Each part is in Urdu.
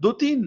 2-3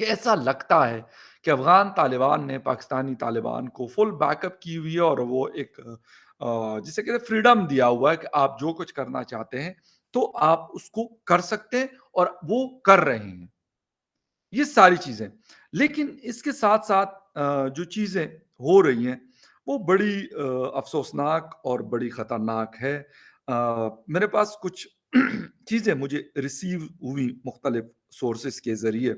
کہ ایسا لگتا ہے کہ افغان طالبان نے پاکستانی طالبان کو فل بیک اپ کی ہوئی ہے، اور وہ ایک جسے کہتے ہیں فریڈم دیا ہوا ہے کہ آپ جو کچھ کرنا چاہتے ہیں تو آپ اس کو کر سکتے ہیں، اور وہ کر رہے ہیں یہ ساری چیزیں۔ لیکن اس کے ساتھ ساتھ جو چیزیں ہو رہی ہیں وہ بڑی افسوسناک اور بڑی خطرناک ہے۔ میرے پاس کچھ چیزیں مجھے ریسیو ہوئی مختلف سورسز کے ذریعے،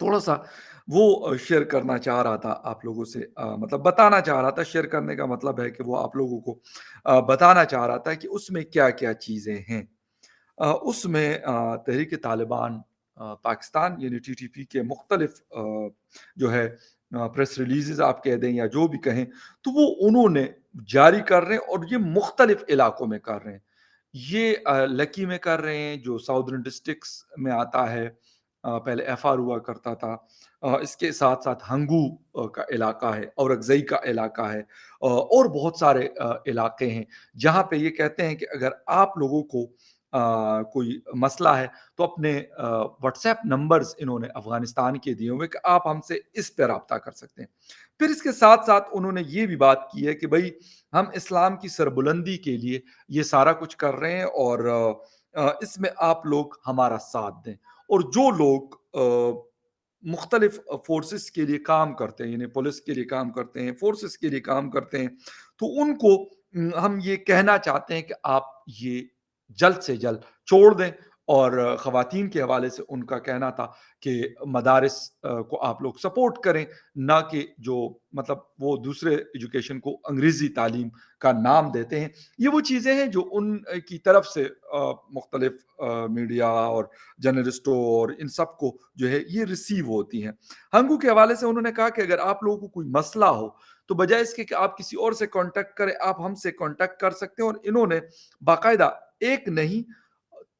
تھوڑا سا وہ شیئر کرنا چاہ رہا تھا آپ لوگوں سے، مطلب بتانا چاہ رہا تھا۔ شیئر کرنے کا مطلب ہے کہ وہ آپ لوگوں کو بتانا چاہ رہا تھا کہ اس میں کیا کیا چیزیں ہیں۔ اس میں تحریک طالبان پاکستان یعنی ٹی ٹی پی کے مختلف جو ہے پریس ریلیزز آپ کہہ دیں یا جو بھی کہیں، تو وہ انہوں نے جاری کر رہے ہیں، اور یہ مختلف علاقوں میں کر رہے ہیں۔ یہ لکی میں کر رہے ہیں جو ساؤدرن ڈسٹرکٹس میں آتا ہے، پہلے ایف آر ہوا کرتا تھا۔ اس کے ساتھ ساتھ ہنگو کا علاقہ ہے، اورکزئی کا علاقہ ہے، اور بہت سارے علاقے ہیں جہاں پہ یہ کہتے ہیں کہ اگر آپ لوگوں کو کوئی مسئلہ ہے تو اپنے واٹس ایپ نمبرز انہوں نے افغانستان کے دیے ہوئے کہ آپ ہم سے اس پہ رابطہ کر سکتے ہیں۔ پھر اس کے ساتھ ساتھ انہوں نے یہ بھی بات کی ہے کہ بھائی ہم اسلام کی سربلندی کے لیے یہ سارا کچھ کر رہے ہیں، اور اس میں آپ لوگ ہمارا ساتھ دیں، اور جو لوگ مختلف فورسز کے لیے کام کرتے ہیں، یعنی پولیس کے لیے کام کرتے ہیں، فورسز کے لیے کام کرتے ہیں، تو ان کو ہم یہ کہنا چاہتے ہیں کہ آپ یہ جلد سے جلد چھوڑ دیں۔ اور خواتین کے حوالے سے ان کا کہنا تھا کہ مدارس کو آپ لوگ سپورٹ کریں، نہ کہ جو مطلب وہ دوسرے ایجوکیشن کو انگریزی تعلیم کا نام دیتے ہیں۔ یہ وہ چیزیں ہیں جو ان کی طرف سے مختلف میڈیا اور جرنلسٹوں اور ان سب کو جو ہے یہ ریسیو ہوتی ہیں۔ ہنگو کے حوالے سے انہوں نے کہا کہ اگر آپ لوگوں کو کوئی مسئلہ ہو تو بجائے اس کے کہ آپ کسی اور سے کانٹیکٹ کریں، آپ ہم سے کانٹیکٹ کر سکتے ہیں۔ اور انہوں نے باقاعدہ ایک نہیں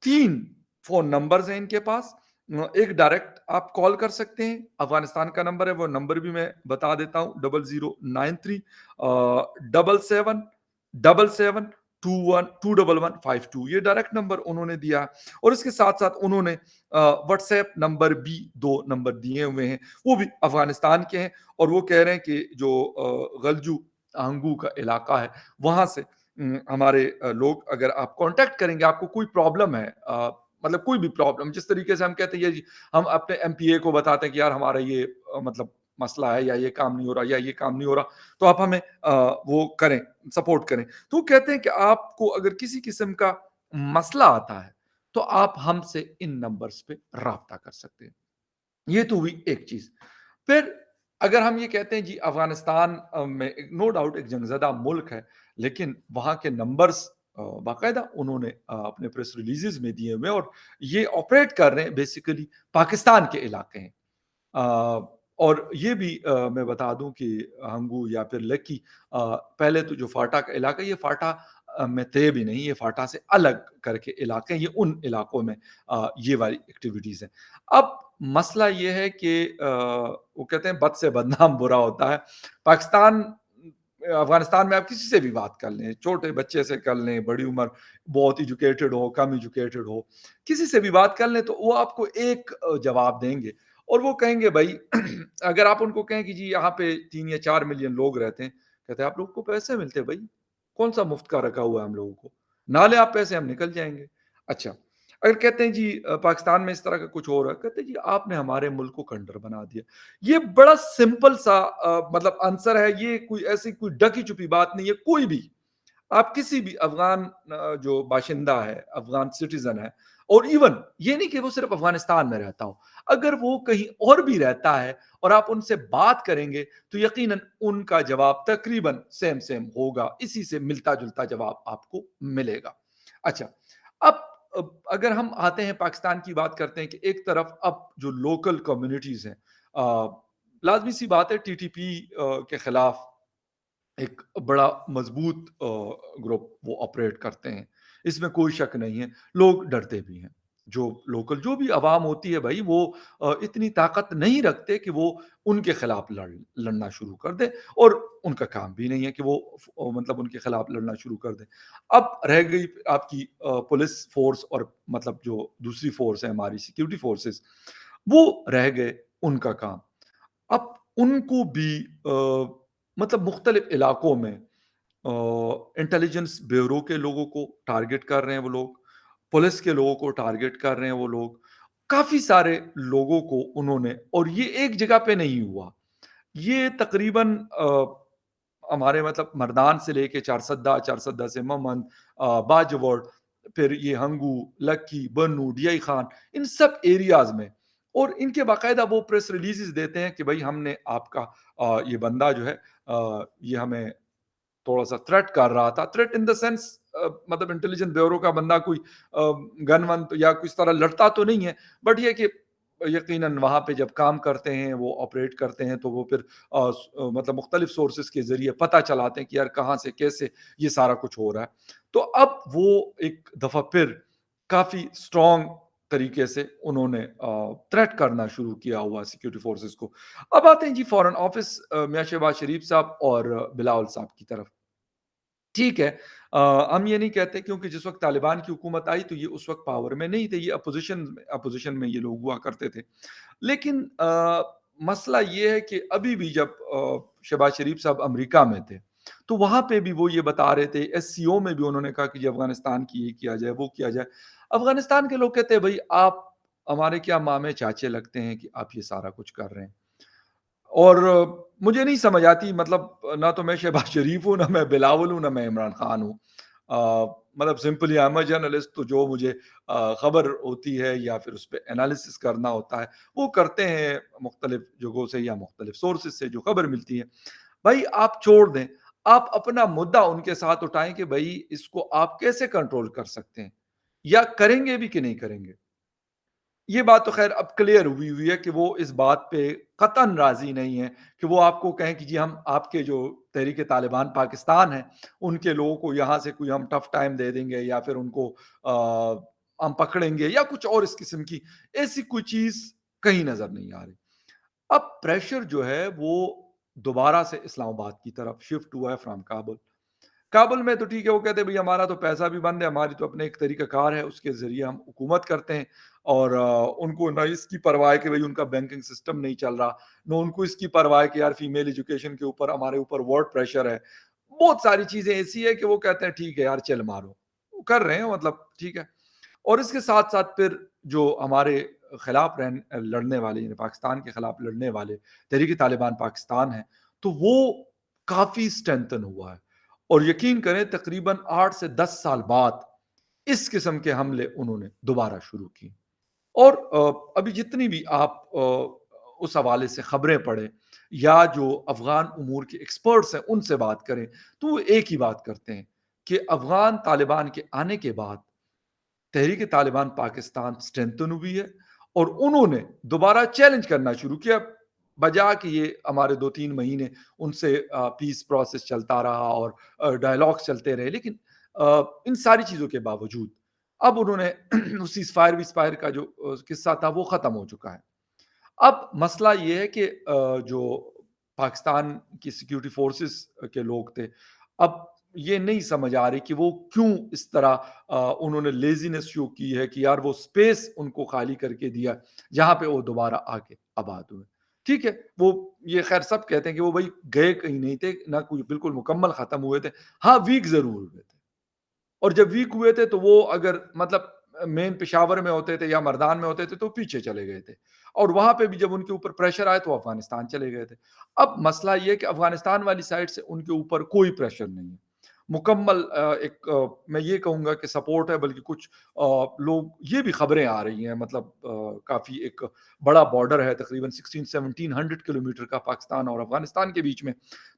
3 فون نمبرز ہیں ان کے پاس۔ ایک ڈائریکٹ آپ کال کر سکتے ہیں، افغانستان کا نمبر ہے، وہ نمبر بھی میں بتا دیتا ہوں، 0093 77 77 21152، یہ ڈائریکٹ نمبر انہوں نے دیا۔ اور اس کے ساتھ ساتھ انہوں نے واٹس ایپ نمبر بھی 2 نمبر دیے ہوئے ہیں، وہ بھی افغانستان کے ہیں، اور وہ کہہ رہے ہیں کہ جو غلجو آنگو کا علاقہ ہے وہاں سے ہمارے لوگ اگر آپ کانٹیکٹ کریں گے، آپ کو کوئی پرابلم ہے، مطلب کوئی بھی پرابلم، جس طریقے سے ہم کہتے ہیں ہم اپنے ایم پی اے کو بتاتے ہیں کہ یار ہمارا یہ مطلب مسئلہ ہے، یا یہ کام نہیں ہو رہا، یا یہ کام نہیں ہو رہا، تو آپ ہمیں وہ کریں، سپورٹ کریں۔ تو وہ کہتے ہیں کہ آپ کو اگر کسی قسم کا مسئلہ آتا ہے تو آپ ہم سے ان نمبرز پہ رابطہ کر سکتے ہیں۔ یہ تو ہوئی ایک چیز۔ پھر اگر ہم یہ کہتے ہیں جی افغانستان میں نو ڈاؤٹ ایک جنگ زدہ ملک ہے، لیکن وہاں کے نمبرز باقاعدہ انہوں نے اپنے پریس ریلیزز میں دیے ہوئے، اور یہ آپریٹ کر رہے ہیں بیسیکلی پاکستان کے علاقے ہیں۔ اور یہ بھی میں بتا دوں کہ ہنگو یا پھر لکی، پہلے تو جو فاٹا کا علاقہ، یہ فاٹا میں تھے بھی نہیں، یہ فاٹا سے الگ کر کے علاقے ہیں، یہ ان علاقوں میں یہ والی ایکٹیویٹیز ہیں۔ اب مسئلہ یہ ہے کہ وہ کہتے ہیں بد سے بدنام برا ہوتا ہے۔ پاکستان افغانستان میں آپ کسی سے بھی بات کر لیں، چھوٹے بچے سے کر لیں، بڑی عمر، بہت ایجوکیٹڈ ہو، کم ایجوکیٹڈ ہو، کسی سے بھی بات کر لیں تو وہ آپ کو ایک جواب دیں گے، اور وہ کہیں گے بھائی اگر آپ ان کو کہیں کہ جی یہاں پہ 3 یا 4 ملین لوگ رہتے ہیں، کہتے ہیں آپ لوگ کو پیسے ملتے ہیں بھائی، کون سا مفت کا رکھا ہوا ہے ہم لوگوں کو، نہ لے آپ پیسے، ہم نکل جائیں گے۔ اچھا اگر کہتے ہیں جی پاکستان میں اس طرح کا کچھ ہو رہا ہے، کہتے ہیں جی آپ نے ہمارے ملک کو کنڈر بنا دیا۔ یہ بڑا سمپل سا مطلب آنسر ہے، یہ کوئی ایسی کوئی ڈکی چھپی بات نہیں ہے۔ کوئی بھی آپ کسی بھی افغان جو باشندہ ہے، افغان سٹیزن ہے، اور ایون یہ نہیں کہ وہ صرف افغانستان میں رہتا ہو، اگر وہ کہیں اور بھی رہتا ہے اور آپ ان سے بات کریں گے تو یقیناً ان کا جواب تقریباً سیم ہوگا، اسی سے ملتا جلتا جواب آپ کو ملے گا۔ اچھا اب اگر ہم آتے ہیں پاکستان کی بات کرتے ہیں کہ ایک طرف اب جو لوکل کمیونٹیز ہیں، لازمی سی بات ہے ٹی ٹی پی کے خلاف ایک بڑا مضبوط گروپ وہ آپریٹ کرتے ہیں، اس میں کوئی شک نہیں ہے، لوگ ڈرتے بھی ہیں۔ جو لوکل جو بھی عوام ہوتی ہے بھائی، وہ اتنی طاقت نہیں رکھتے کہ وہ ان کے خلاف لڑنا شروع کر دے، اور ان کا کام بھی نہیں ہے کہ وہ مطلب ان کے خلاف لڑنا شروع کر دیں۔ اب رہ گئی آپ کی پولیس فورس، اور مطلب جو دوسری فورس ہے ہماری سیکیورٹی فورسز، وہ رہ گئے، ان کا کام۔ اب ان کو بھی مطلب مختلف علاقوں میں انٹیلیجنس بیورو کے لوگوں کو ٹارگٹ کر رہے ہیں وہ لوگ، پولیس کے لوگوں کو ٹارگٹ کر رہے ہیں وہ لوگ، کافی سارے لوگوں کو انہوں نے، اور یہ ایک جگہ پہ نہیں ہوا، یہ تقریباً ہمارے مطلب مردان سے لے کے چارسدہ، چارسدہ سے ممند، باجوڑ، پھر یہ ہنگو، لکی، بنو، ڈیائی خان، ان سب ایریاز میں، اور ان کے باقاعدہ وہ پریس ریلیزز دیتے ہیں کہ بھائی ہم نے آپ کا یہ بندہ جو ہے یہ ہمیں تھوڑا سا تھریٹ کر رہا تھا، تھریٹ ان دا سینس مطلب انٹیلیجنس بیورو کا بندہ کوئی گن ون یا کس طرح لڑتا تو نہیں ہے، بٹ یہ کہ یقیناً وہاں پہ جب کام کرتے ہیں وہ آپریٹ کرتے ہیں تو وہ پھر مطلب مختلف سورسز کے ذریعے پتہ چلاتے ہیں کہ یار کہاں سے کیسے یہ سارا کچھ ہو رہا ہے۔ تو اب وہ ایک دفعہ پھر کافی اسٹرانگ طریقے سے انہوں نے تھریٹ کرنا شروع کیا ہوا سیکورٹی فورسز کو۔ اب آتے ہیں جی فارن آفس میاں شہباز شریف صاحب اور بلاول صاحب کی طرف۔ ٹھیک ہے، ہم یہ نہیں کہتے کیونکہ جس وقت طالبان کی حکومت آئی تو یہ اس وقت پاور میں نہیں تھے، یہ اپوزیشن میں یہ لوگ ہوا کرتے تھے، لیکن مسئلہ یہ ہے کہ ابھی بھی جب شہباز شریف صاحب امریکہ میں تھے تو وہاں پہ بھی وہ یہ بتا رہے تھے، ایس سی او میں بھی انہوں نے کہا کہ جی افغانستان کی یہ کیا جائے وہ کیا جائے۔ افغانستان کے لوگ کہتے ہیں بھائی آپ ہمارے کیا مامے چاچے لگتے ہیں کہ آپ یہ سارا کچھ کر رہے ہیں، اور مجھے نہیں سمجھ آتی، مطلب نہ تو میں شہباز شریف ہوں، نہ میں بلاول ہوں، نہ میں عمران خان ہوں، مطلب simply I am a journalist, تو جو مجھے خبر ہوتی ہے یا پھر اس پہ انالیسس کرنا ہوتا ہے وہ کرتے ہیں مختلف جگہوں سے یا مختلف سورسز سے جو خبر ملتی ہے۔ بھائی آپ چھوڑ دیں، آپ اپنا مدعا ان کے ساتھ اٹھائیں کہ بھائی اس کو آپ کیسے کنٹرول کر سکتے ہیں یا کریں گے بھی کہ نہیں کریں گے۔ یہ بات تو خیر اب کلیئر ہوئی ہے کہ وہ اس بات پہ قطعاً راضی نہیں ہے کہ وہ آپ کو کہیں کہ جی ہم آپ کے جو تحریک طالبان پاکستان ہیں ان کے لوگوں کو یہاں سے کوئی ہم ٹف ٹائم دے دیں گے یا پھر ان کو ہم پکڑیں گے یا کچھ اور اس قسم کی ایسی کوئی چیز کہیں نظر نہیں آ رہی۔ اب پریشر جو ہے وہ دوبارہ سے اسلام آباد کی طرف شفٹ ہوا ہے فرام کابل۔ کابل میں تو ٹھیک ہے، وہ کہتے ہیں بھائی ہمارا تو پیسہ بھی بند ہے، ہماری تو اپنے ایک طریقہ کار ہے، اس کے ذریعے ہم حکومت کرتے ہیں، اور ان کو نہ اس کی پرواہ ہے کہ بھائی ان کا بینکنگ سسٹم نہیں چل رہا، نہ ان کو اس کی پرواہ ہے کہ یار فیمیل ایجوکیشن کے اوپر ہمارے اوپر ورڈ پریشر ہے، بہت ساری چیزیں ایسی ہے کہ وہ کہتے ہیں ٹھیک ہے یار چل مارو، وہ کر رہے ہیں مطلب ٹھیک ہے۔ اور اس کے ساتھ ساتھ پھر جو ہمارے خلاف لڑنے والے یعنی پاکستان کے خلاف لڑنے والے تحریک طالبان پاکستان ہیں تو وہ کافی اسٹرینتھن ہوا ہے، اور یقین کریں تقریباً 8 سے 10 سال بعد اس قسم کے حملے انہوں نے دوبارہ شروع کی، اور ابھی جتنی بھی آپ اس حوالے سے خبریں پڑھیں یا جو افغان امور کے ایکسپرٹس ہیں ان سے بات کریں تو وہ ایک ہی بات کرتے ہیں کہ افغان طالبان کے آنے کے بعد تحریک طالبان پاکستان اسٹرینتھن ہوئی ہے، اور انہوں نے دوبارہ چیلنج کرنا شروع کیا، بجا کہ یہ ہمارے 2-3 مہینے ان سے پیس پروسیس چلتا رہا اور ڈائلاگس چلتے رہے، لیکن ان ساری چیزوں کے باوجود اب انہوں نے سیز فائر ویز فائر کا جو قصہ تھا وہ ختم ہو چکا ہے۔ اب مسئلہ یہ ہے کہ جو پاکستان کی سیکیورٹی فورسز کے لوگ تھے، اب یہ نہیں سمجھ آ رہی کہ وہ کیوں اس طرح انہوں نے لیزینس شو کی ہے کہ یار وہ سپیس ان کو خالی کر کے دیا جہاں پہ وہ دوبارہ آ کے آباد ہوئے۔ ٹھیک ہے، وہ یہ خیر سب کہتے ہیں کہ وہ بھائی گئے کہیں نہیں تھے، نہ کوئی بالکل مکمل ختم ہوئے تھے، ہاں ویک ضرور ہوئے تھے، اور جب ویک ہوئے تھے تو وہ اگر مطلب مین پشاور میں ہوتے تھے یا مردان میں ہوتے تھے تو پیچھے چلے گئے تھے، اور وہاں پہ بھی جب ان کے اوپر پریشر آئے تو افغانستان چلے گئے تھے۔ اب مسئلہ یہ ہے کہ افغانستان والی سائڈ سے ان کے اوپر کوئی پریشر نہیں ہے، مکمل ایک میں یہ کہوں گا کہ سپورٹ ہے، بلکہ کچھ لوگ یہ بھی خبریں آ رہی ہیں مطلب کافی ایک بڑا بارڈر ہے تقریباً 1600-1700 کلومیٹر کا پاکستان اور افغانستان کے بیچ میں،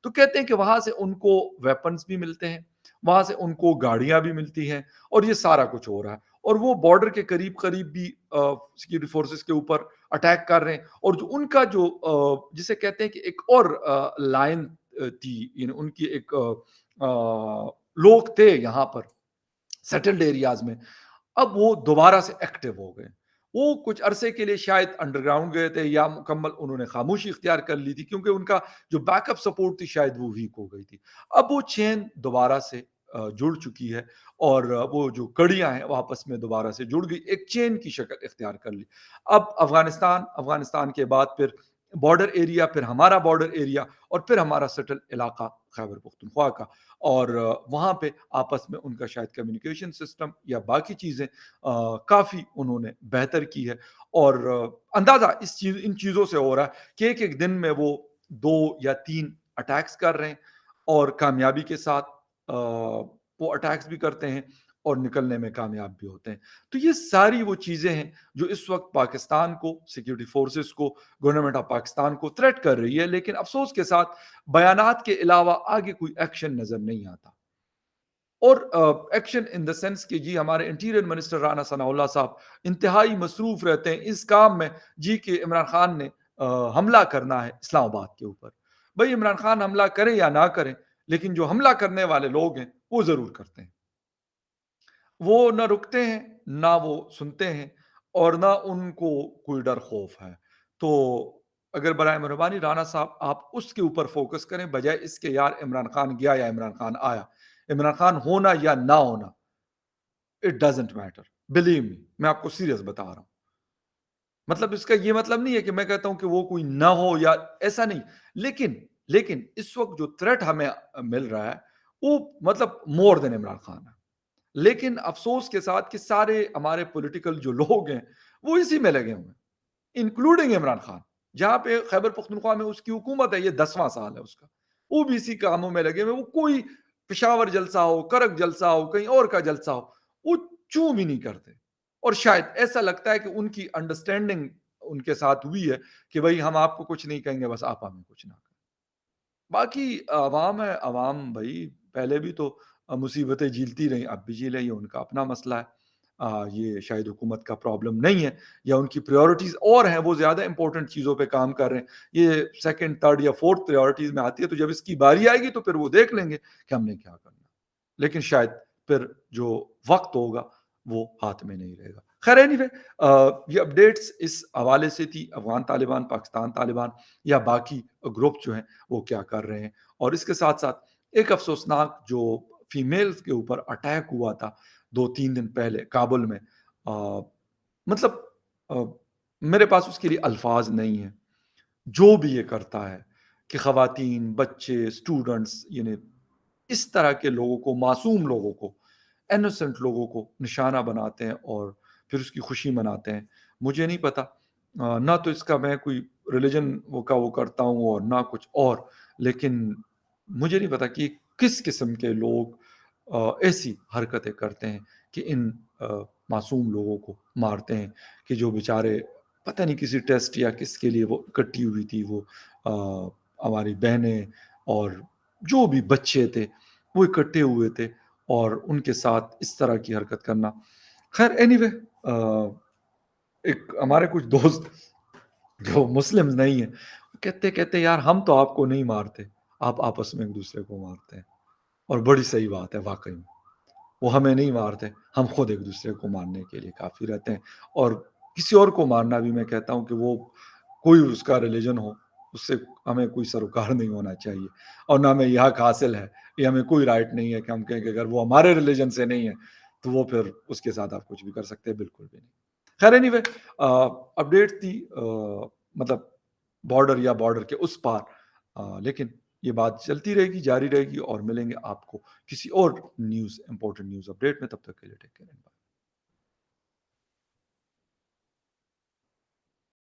تو کہتے ہیں کہ وہاں سے ان کو ویپنز بھی ملتے ہیں، وہاں سے ان کو گاڑیاں بھی ملتی ہیں، اور یہ سارا کچھ ہو رہا ہے، اور وہ بارڈر کے قریب قریب بھی سیکورٹی فورسز کے اوپر اٹیک کر رہے ہیں، اور جو ان کا جو جسے کہتے ہیں کہ ایک اور لائن تھی، یعنی ان کی ایک لوگ تھے یہاں پر سیٹلڈ ایریاز میں، اب وہ دوبارہ سے ایکٹیو ہو گئے، وہ کچھ عرصے کے لیے شاید انڈر گراؤنڈ گئے تھے یا مکمل انہوں نے خاموشی اختیار کر لی تھی کیونکہ ان کا جو بیک اپ سپورٹ تھی شاید وہ ویک ہو گئی تھی، اب وہ چین دوبارہ سے جڑ چکی ہے، اور وہ جو کڑیاں ہیں وہ آپس میں دوبارہ سے جڑ گئی، ایک چین کی شکل اختیار کر لی۔ اب افغانستان کے بعد پھر بارڈر ایریا، پھر ہمارا بارڈر ایریا، اور پھر ہمارا سٹل علاقہ خیبر پختونخوا کا، اور وہاں پہ آپس میں ان کا شاید کمیونیکیشن سسٹم یا باقی چیزیں کافی انہوں نے بہتر کی ہے، اور اندازہ ان چیزوں سے ہو رہا ہے کہ ایک ایک دن میں وہ 2 یا 3 اٹیکس کر رہے ہیں، اور کامیابی کے ساتھ وہ اٹیکس بھی کرتے ہیں اور نکلنے میں کامیاب بھی ہوتے ہیں۔ تو یہ ساری وہ چیزیں ہیں جو اس وقت پاکستان کو، سیکیورٹی فورسز کو، گورنمنٹ آف پاکستان کو تھریٹ کر رہی ہے، لیکن افسوس کے ساتھ بیانات کے علاوہ آگے کوئی ایکشن نظر نہیں آتا۔ اور ایکشن ان دا سینس کہ جی ہمارے انٹیریئر منسٹر رانا ثناء اللہ صاحب انتہائی مصروف رہتے ہیں اس کام میں، جی کہ عمران خان نے حملہ کرنا ہے اسلام آباد کے اوپر۔ بھائی عمران خان حملہ کرے یا نہ کرے، لیکن جو حملہ کرنے والے لوگ ہیں وہ ضرور کرتے ہیں، وہ نہ رکتے ہیں، نہ وہ سنتے ہیں، اور نہ ان کو کوئی ڈر خوف ہے۔ تو اگر برائے مہربانی رانا صاحب آپ اس کے اوپر فوکس کریں، بجائے اس کے یار عمران خان گیا یا عمران خان آیا، عمران خان ہونا یا نہ ہونا، it doesn't matter, believe me, میں آپ کو سیریس بتا رہا ہوں۔ مطلب اس کا یہ مطلب نہیں ہے کہ میں کہتا ہوں کہ وہ کوئی نہ ہو، یا ایسا نہیں، لیکن اس وقت جو تھریٹ ہمیں مل رہا ہے وہ مطلب مور دین عمران خان ہے۔ لیکن افسوس کے ساتھ کہ سارے ہمارے پولیٹیکل جو لوگ ہیں وہ اسی میں لگے ہوئے ہیں، انکلوڈنگ عمران خان، جہاں پہ خیبر پختونخوا میں اس کی حکومت ہے، یہ 10واں سال ہے اس کا، وہ بھی اسی کاموں میں لگے ہوئے، وہ کوئی پشاور جلسہ ہو، کرک جلسہ ہو، کہیں اور کا جلسہ ہو، وہ چوں بھی نہیں کرتے۔ اور شاید ایسا لگتا ہے کہ ان کی انڈرسٹینڈنگ ان کے ساتھ ہوئی ہے کہ بھائی ہم آپ کو کچھ نہیں کہیں گے، بس آپ ہمیں کچھ نہ کریں۔ باقی عوام ہے، عوام بھائی پہلے بھی تو مصیبتیں جھیلتی رہی، اب بھی جھیلیں، یہ ان کا اپنا مسئلہ ہے۔ یہ شاید حکومت کا پرابلم نہیں ہے، یا ان کی پریورٹیز اور ہیں، وہ زیادہ امپورٹنٹ چیزوں پہ کام کر رہے ہیں۔ یہ سیکنڈ، تھرڈ یا فورتھ پریورٹیز میں آتی ہے، تو جب اس کی باری آئے گی تو پھر وہ دیکھ لیں گے کہ ہم نے کیا کرنا، لیکن شاید پھر جو وقت ہوگا وہ ہاتھ میں نہیں رہے گا۔ خیر anyway، یہ اپڈیٹس اس حوالے سے تھی، افغان طالبان، پاکستان طالبان یا باقی گروپ جو ہیں وہ کیا کر رہے ہیں، اور اس کے ساتھ ساتھ ایک افسوسناک جو فیمیلز کے اوپر اٹیک ہوا تھا 2 3 دن پہلے کابل میں، مطلب میرے پاس اس کے لیے الفاظ نہیں ہیں۔ جو بھی یہ کرتا ہے کہ خواتین، بچے، اسٹوڈنٹس، یعنی اس طرح کے لوگوں کو، معصوم لوگوں کو، انوسنٹ لوگوں کو نشانہ بناتے ہیں اور پھر اس کی خوشی مناتے ہیں، مجھے نہیں پتا، نہ تو اس کا میں کوئی ریلیجن وہ کرتا ہوں اور نہ کچھ اور، لیکن مجھے نہیں پتا کہ کس قسم کے لوگ ایسی حرکتیں کرتے ہیں کہ ان معصوم لوگوں کو مارتے ہیں، کہ جو بیچارے پتہ نہیں کسی ٹیسٹ یا کس کے لیے وہ کٹی ہوئی تھی، وہ ہماری بہنیں اور جو بھی بچے تھے وہ اکٹھے ہوئے تھے، اور ان کے ساتھ اس طرح کی حرکت کرنا۔ خیر anyway، ایک ہمارے کچھ دوست جو مسلم نہیں ہیں کہتے یار ہم تو آپ کو نہیں مارتے، آپ آپس میں ایک دوسرے کو مارتے ہیں، اور بڑی صحیح بات ہے واقعی میں، وہ ہمیں نہیں مارتے، ہم خود ایک دوسرے کو مارنے کے لیے کافی رہتے ہیں، اور کسی اور کو مارنا بھی میں کہتا ہوں کہ وہ کوئی اس کا ریلیجن ہو، اس سے ہمیں کوئی سروکار نہیں ہونا چاہیے، اور نہ ہمیں یہ حق حاصل ہے، یہ ہمیں کوئی رائٹ نہیں ہے کہ ہم کہیں کہ اگر وہ ہمارے ریلیجن سے نہیں ہے تو وہ پھر اس کے ساتھ آپ کچھ بھی کر سکتے ہیں، بالکل بھی نہیں۔ خیر anyway، اپڈیٹ تھی مطلب بارڈر کے اس پار، لیکن یہ بات چلتی رہے گی، جاری رہے گی، اور ملیں گے آپ کو کسی اور امپورٹنٹ نیوز اپڈیٹ میں، تب تک کے لیے ٹیک کیئر۔